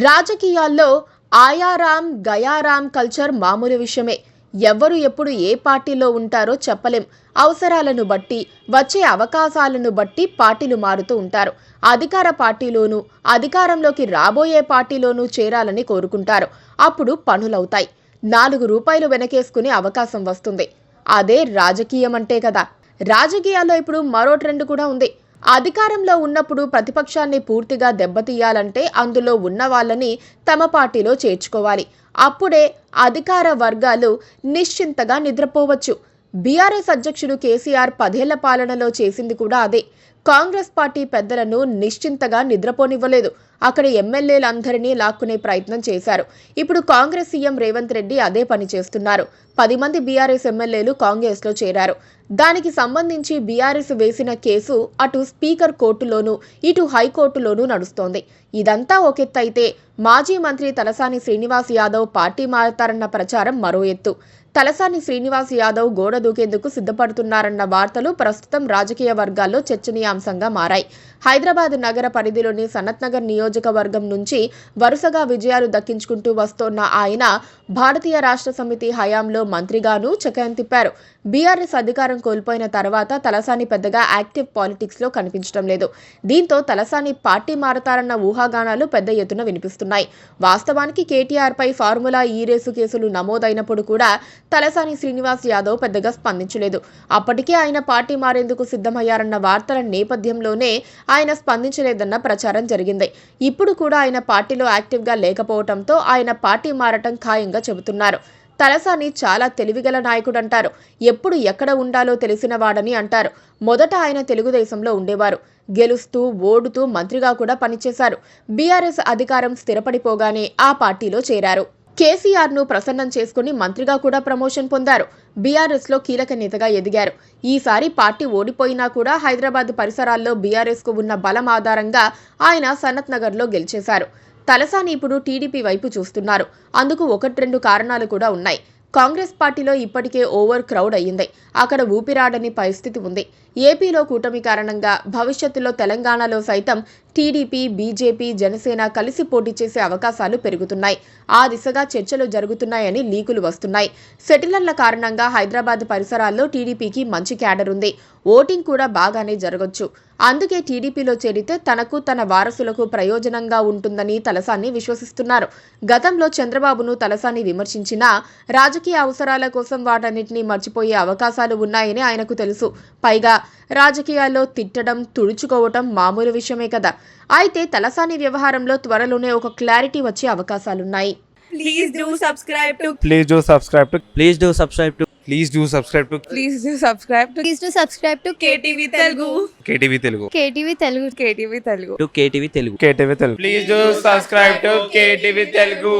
రాజకీయాల్లో ఆయారాం గయారాం కల్చర్ మామూలు విషయమే. ఎవరు ఎప్పుడు ఏ పార్టీలో ఉంటారో చెప్పలేం. అవసరాలను బట్టి, వచ్చే అవకాశాలను బట్టి పార్టీలు మారుతూ ఉంటారు. అధికార పార్టీలోనూ, అధికారంలోకి రాబోయే పార్టీలోనూ చేరాలని కోరుకుంటారు. అప్పుడు పనులవుతాయి. 4 రూపాయలు వెనకేసుకునే అవకాశం వస్తుంది. అదే రాజకీయం అంటే కదా. రాజకీయాల్లో ఇప్పుడు మరో ట్రెండ్ కూడా ఉంది. అధికారంలో ఉన్నప్పుడు ప్రతిపక్షాన్ని పూర్తిగా దెబ్బతీయాలంటే అందులో ఉన్న వాళ్ళని తమ పార్టీలో చేర్చుకోవాలి. అప్పుడే అధికార వర్గాలు నిశ్చింతగా నిద్రపోవచ్చు. బీఆర్ఎస్ అధ్యక్షుడు కేసీఆర్ 10 ఏళ్ల పాలనలో చేసింది కూడా అదే. కాంగ్రెస్ పార్టీ పెద్దలను నిశ్చింతగా నిద్రపోనివ్వలేదు. అక్కడ ఎమ్మెల్యేలందరినీ లాక్కునే ప్రయత్నం చేశారు. ఇప్పుడు కాంగ్రెస్ సీఎం రేవంత్ రెడ్డి అదే పని చేస్తున్నారు. 10 మంది బీఆర్ఎస్ ఎమ్మెల్యేలు కాంగ్రెస్లో చేరారు. దానికి సంబంధించి బీఆర్ఎస్ వేసిన కేసు అటు స్పీకర్ కోర్టులోనూ, ఇటు హైకోర్టులోనూ నడుస్తోంది. ఇదంతా ఒకెత్తైతే మాజీ మంత్రి తలసాని శ్రీనివాస్ యాదవ్ పార్టీ మారతారన్న ప్రచారం మరో ఎత్తు. తలసాని శ్రీనివాస్ యాదవ్ గోడ దూకేందుకు సిద్ధపడుతున్నారన్న వార్తలు ప్రస్తుతం రాజకీయ వర్గాల్లో చర్చనీయాంశంగా మారాయి. హైదరాబాద్ నగర పరిధిలోని సనత్ నగర్ నియోజకవర్గం నుంచి వరుసగా విజయాలు దక్కించుకుంటూ వస్తోన్న ఆయన భారతీయ రాష్ట్ర సమితి హయాంలో మంత్రిగానూ చక్రం తిప్పారు. బీఆర్ఎస్ అధికారం కోల్పోయిన తర్వాత తలసాని పెద్దగా యాక్టివ్ పాలిటిక్స్లో కనిపించడం లేదు. దీంతో తలసాని పార్టీ మారతారన్న ఊహాగానాలు పెద్ద ఎత్తున వినిపిస్తున్నాయి. వాస్తవానికి కేటీఆర్పై ఫార్ములా ఈ రేసు కేసులు నమోదైనప్పుడు కూడా తలసాని శ్రీనివాస్ యాదవ్ పెద్దగా స్పందించలేదు. అప్పటికే ఆయన పార్టీ మారేందుకు సిద్ధమయ్యారన్న వార్తల నేపథ్యంలోనే ఆయన స్పందించలేదన్న ప్రచారం జరిగింది. ఇప్పుడు కూడా ఆయన పార్టీలో యాక్టివ్గా లేకపోవడంతో ఆయన పార్టీ మారటం ఖాయంగా చెబుతున్నారు. తలసాని చాలా తెలివిగల నాయకుడంటారు. ఎప్పుడు ఎక్కడ ఉండాలో తెలిసినవాడని అంటారు. మొదట ఆయన తెలుగుదేశంలో ఉండేవారు. గెలుస్తూ ఓడుతూ మంత్రిగా కూడా పనిచేశారు. బీఆర్ఎస్ అధికారం స్థిరపడిపోగానే ఆ పార్టీలో చేరారు. కేసీఆర్ను ప్రసన్నం చేసుకుని మంత్రిగా కూడా ప్రమోషన్ పొందారు. బీఆర్ఎస్లో కీలక నేతగా ఎదిగారు. ఈసారి పార్టీ ఓడిపోయినా కూడా హైదరాబాద్ పరిసరాల్లో బీఆర్ఎస్కు ఉన్న బలం ఆధారంగా ఆయన సనత్ నగర్లో గెలిచేశారు. తలసాని ఇప్పుడు టీడీపీ వైపు చూస్తున్నారు. అందుకు 1-2 కారణాలు కూడా ఉన్నాయి. కాంగ్రెస్ పార్టీలో ఇప్పటికే ఓవర్ క్రౌడ్ అయ్యింది. అక్కడ ఊపిరాడని పరిస్థితి ఉంది. ఏపీలో కూటమి కారణంగా భవిష్యత్తులో తెలంగాణలో సైతం టీడీపీ, బీజేపీ, జనసేన కలిసి పోటీ చేసే అవకాశాలు పెరుగుతున్నాయి. ఆ దిశగా చర్చలు జరుగుతున్నాయని లీకులు వస్తున్నాయి. సెటిలర్ల కారణంగా హైదరాబాద్ పరిసరాల్లో టీడీపీకి మంచి క్యాడర్ ఉంది. ఓటింగ్ కూడా బాగానే జరగొచ్చు. అందుకే టీడీపీలో చేరితే తనకు, తన వారసులకు ప్రయోజనంగా ఉంటుందని తలసాని విశ్వసిస్తున్నారు. గతంలో చంద్రబాబును తలసాని విమర్శించినా రాజకీయ అవసరాల కోసం వాటన్నిటినీ మర్చిపోయే అవకాశాలు ఉన్నాయని ఆయనకు తెలుసు. పైగా రాజకీయాల్లో తిట్టడం, తుడుచుకోవటం మామూలు విషయమే కదా. అయితే తలసాని వ్యవహారంలో త్వరలోనే ఒక క్లారిటీ వచ్చే అవకాశాలున్నాయి. Please do subscribe to Please do subscribe to Please do subscribe to Please do subscribe to Please do subscribe to Please do subscribe to KTV Telugu. KTV Telugu. KTV Telugu. KTV Telugu. KTV Telugu. KTV Telugu. Please do subscribe to KTV Telugu.